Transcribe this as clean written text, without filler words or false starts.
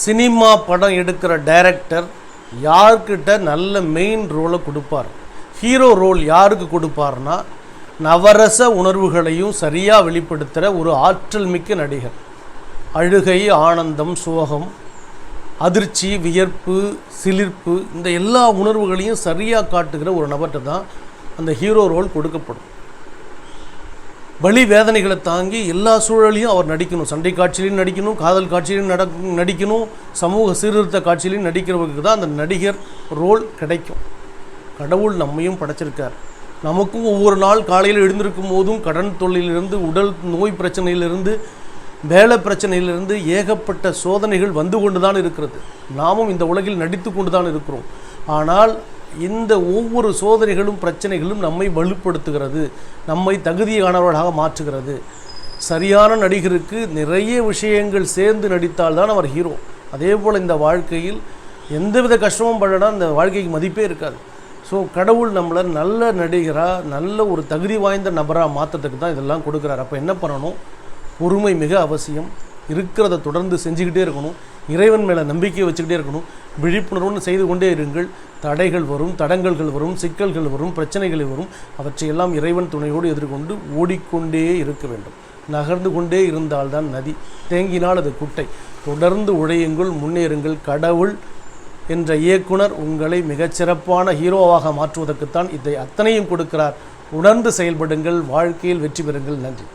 Cinema படம் எடுக்கிற director யார்கிட்ட நல்ல மெயின் ரோலை கொடுப்பார். ஹீரோ ரோல் யாருக்கு கொடுப்பார்னா, நவரச உணர்வுகளையும் சரியாக வெளிப்படுத்துகிற ஒரு ஆற்றல் மிக்க நடிகர். அழுகை, ஆனந்தம், சோகம், அதிர்ச்சி, வியர்ப்பு, சிலிர்ப்பு, இந்த எல்லா உணர்வுகளையும் சரியாக காட்டுகிற ஒரு நபர்கிட்ட தான் அந்த ஹீரோ ரோல் கொடுக்கப்படும். வலி வேதனைகளை தாங்கி எல்லா சூழலையும் அவர் நடிக்கணும். சண்டை காட்சியிலையும் நடிக்கணும், காதல் காட்சியிலையும் நடிக்கணும், சமூக சீர்திருத்த காட்சியிலையும் நடிக்கிறவருக்கு தான் அந்த நடிகர் ரோல் கிடைக்கும். கடவுள் நம்மையும் படைச்சிருக்கார். நமக்கும் ஒவ்வொரு நாள் காலையில் எழுந்திருக்கும் போதும் கடன் தொல்லையிலிருந்து, உடல் நோய் பிரச்சனையிலிருந்து, வேலை பிரச்சனையிலிருந்து ஏகப்பட்ட சோதனைகள் வந்து கொண்டு தான் இருக்கிறது. நாமும் இந்த உலகில் நடித்து கொண்டு தான் இருக்கிறோம். ஆனால் இந்த ஒவ்வொரு சோதனைகளும் பிரச்சனைகளும் நம்மை வலுப்படுத்துகிறது, நம்மை தகுதியானவர்களாக மாற்றுகிறது. சரியான நடிகருக்கு நிறைய விஷயங்கள் சேர்ந்து நடித்தால்தான் அவர் ஹீரோ. அதே போல் இந்த வாழ்க்கையில் எந்தவித கஷ்டமும் படனா அந்த வாழ்க்கைக்கு மதிப்பே இருக்காது. ஸோ கடவுள் நம்மளை நல்ல நடிகராக, நல்ல ஒரு தகுதி வாய்ந்த நபராக மாற்றத்துக்கு தான் இதெல்லாம் கொடுக்குறாரு. அப்போ என்ன பண்ணணும்? பொறுமை மிக அவசியம். இருக்கிறத தொடர்ந்து செஞ்சுக்கிட்டே இருக்கணும். இறைவன் மேலே நம்பிக்கையை வச்சுக்கிட்டே இருக்கணும். விழிப்புணர்வுன்னு செய்து கொண்டே இருங்கள். தடைகள் வரும், தடங்கல்கள் வரும், சிக்கல்கள் வரும், பிரச்சனைகள் வரும். அவற்றையெல்லாம் இறைவன் துணையோடு எதிர்கொண்டு ஓடிக்கொண்டே இருக்க வேண்டும். நகர்ந்து கொண்டே இருந்தால்தான் நதி, தேங்கினால் அது குட்டை. தொடர்ந்து உழையுங்கள், முன்னேறுங்கள். கடவுள் என்ற இயக்குனர் உங்களை மிகச்சிறப்பான ஹீரோவாக மாற்றுவதற்குத்தான் இதை அத்தனையும் கொடுக்கிறார். உணர்ந்து செயல்படுங்கள், வாழ்க்கையில் வெற்றி பெறுங்கள். நன்றி.